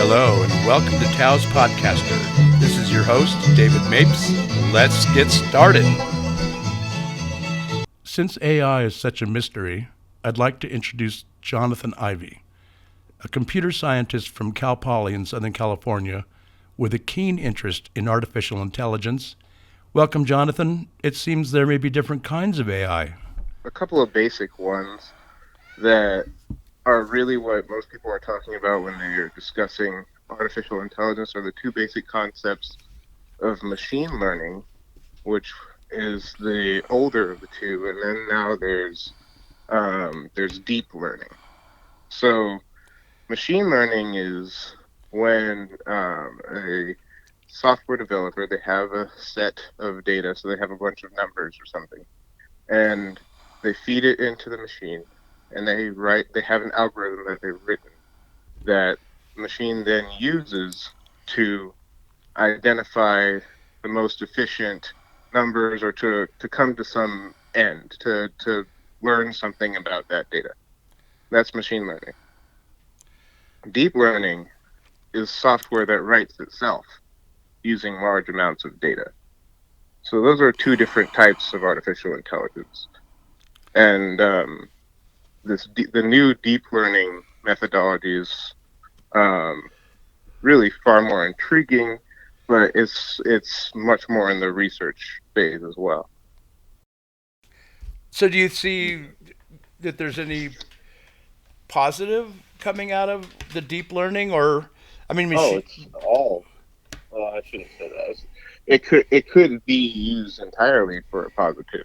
Hello, and welcome to Taos Podcaster. This is your host, David Mapes. Let's get started. Since AI is such a mystery, I'd like to introduce Jonathan Ivey, a computer scientist from Cal Poly in Southern California with a keen interest in artificial intelligence. Welcome, Jonathan. It seems there may be different kinds of AI. A couple of basic ones that are really what most people are talking about when they're discussing artificial intelligence are the two basic concepts of machine learning, which is the older of the two, and then now there's deep learning. So machine learning is when a software developer, they have a set of data, so they have a bunch of numbers or something, and they feed it into the machine, and they have an algorithm that they've written that the machine then uses to identify the most efficient numbers, or to come to some end, to learn something about that data. That's machine learning. Deep learning is software that writes itself using large amounts of data. So those are two different types of artificial intelligence. And the new deep learning methodology is um, really far more intriguing, but it's much more in the research phase as well. So, do you see that there's any positive coming out of the deep learning, or, I mean, Oh, machine? it's all. Well, I shouldn't say that. It could be used entirely for a positive.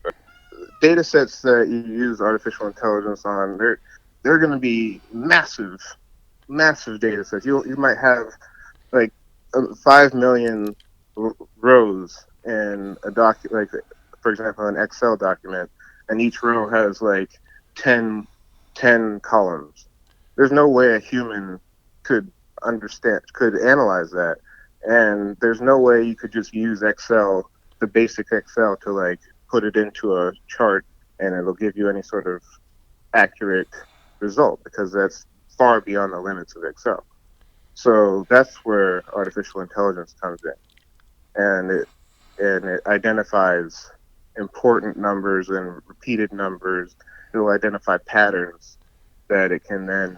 Data sets that you use artificial intelligence on, they're going to be massive data sets. You might have like 5 million rows in a like, for example, an Excel document, and each row has like 10, 10 columns. There's no way a human could could analyze that, and there's no way you could just use Excel, the basic Excel, to like put it into a chart and it'll give you any sort of accurate result, because that's far beyond the limits of Excel. So that's where artificial intelligence comes in, and it identifies important numbers and repeated numbers. It will identify patterns that it can then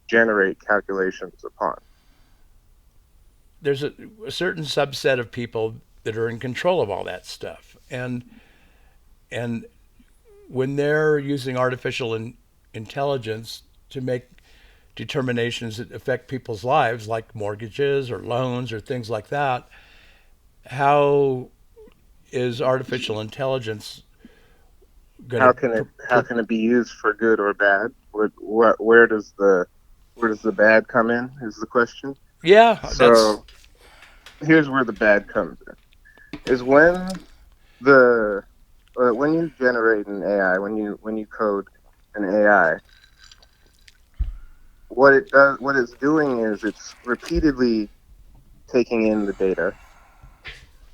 generate calculations upon. There's a certain subset of people that are in control of all that stuff, and when they're using intelligence to make determinations that affect people's lives, like mortgages or loans or things like that, how is artificial intelligence going How to can it be used for good or bad? Where does the bad come in? Is the question. yeah, that's So here's where the bad comes in: is the when you generate an AI, when you code an AI, what it's doing is it's repeatedly taking in the data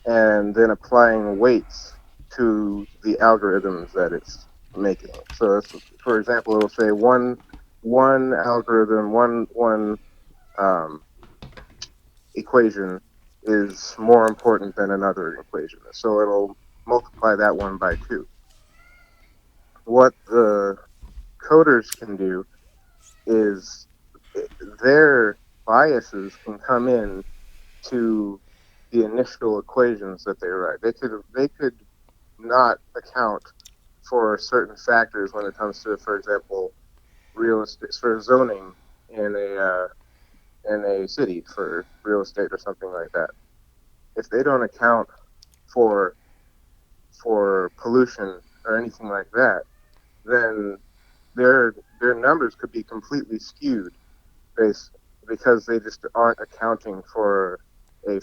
and then applying weights to the algorithms that it's making. So, for example, it'll say one algorithm, one um, equation is more important than another equation. So it'll multiply that one by two. What the coders can do is their biases can come in to the initial equations that they write. They could not account for certain factors when it comes to, for example, real estate, for zoning in a city for real estate or something like that. If they don't account for pollution or anything like that, then their numbers could be completely skewed based because they just aren't accounting for a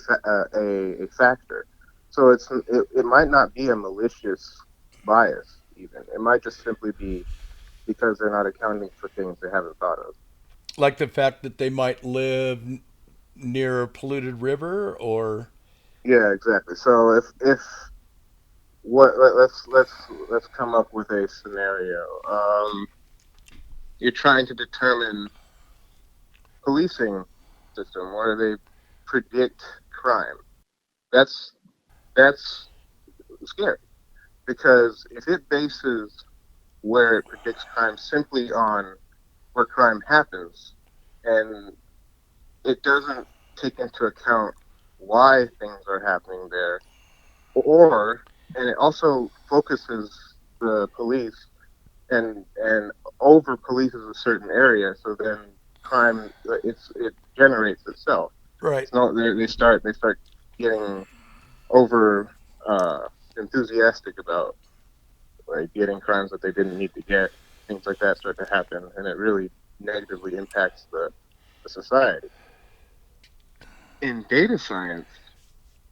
factor. So it might not be a malicious bias even. It might just simply be because they're not accounting for things they haven't thought of. like the fact that they might live near a polluted river or Yeah, exactly. So if what let's come up with a scenario. You're trying to determine policing system where they predict crime. That's that's scary because if it bases where it predicts crime simply on where crime happens and it doesn't take into account why things are happening there, or and it also focuses the police and over polices a certain area, so then crime it generates itself. Right. It's not they start getting over uh, enthusiastic about like getting crimes that they didn't need to get. Things like that start to happen, and it really negatively impacts the society. In data science,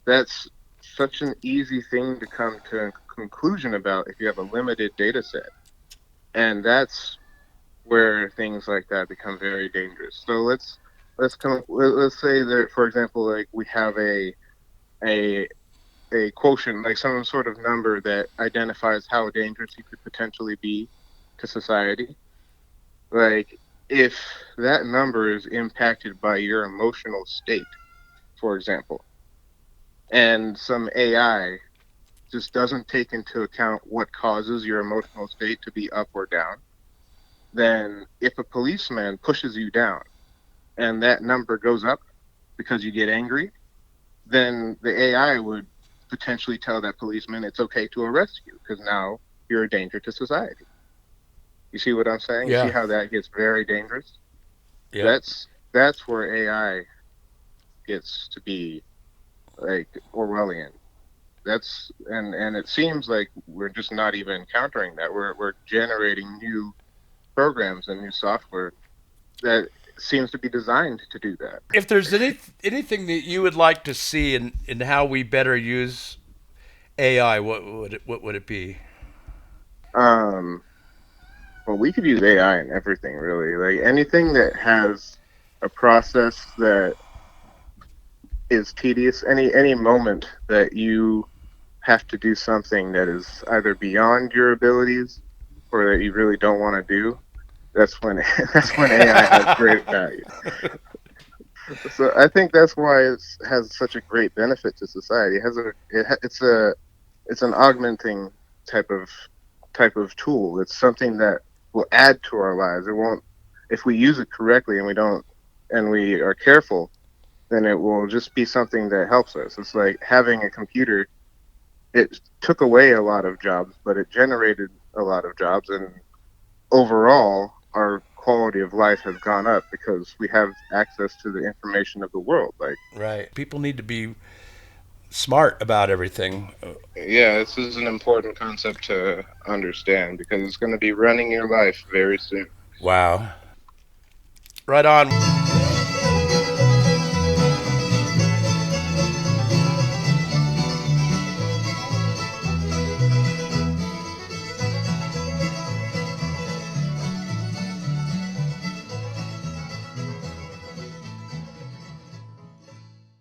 that's such an easy thing to come to a conclusion about if you have a limited data set. And that's where things like that become very dangerous. So let's say that for example like we have a a quotient like some sort of number that identifies how dangerous you could potentially be to society. Like if that number is impacted by your emotional state, for example, and some AI just doesn't take into account what causes your emotional state to be up or down, then if a policeman pushes you down and that number goes up because you get angry, then the AI would potentially tell that policeman it's okay to arrest you because now you're a danger to society. You see what I'm saying? You see Yeah. how that gets very dangerous? Yep. That's where AI gets to be like Orwellian. And it seems like we're just not even countering that. We're generating new programs and new software that seems to be designed to do that. If there's anything that you would like to see in how we better use AI, what would it be? Um, well, we could use AI in everything, really. Like anything that has a process that is tedious, any moment that you have to do something that is either beyond your abilities or that you really don't want to do, that's when that's when AI has great value. So I think that's why it has such a great benefit to society. It has it's an augmenting type of type of tool. It's something that will add to our lives. It won't if we use it correctly and we don't and we are careful, then it will just be something that helps us. It's like having a computer. It took away a lot of jobs, but it generated a lot of jobs, and overall, our quality of life has gone up because we have access to the information of the world. Like, Right. People need to be smart about everything. yeah, this is an important concept to understand because it's going to be running your life very soon. Wow. Right on.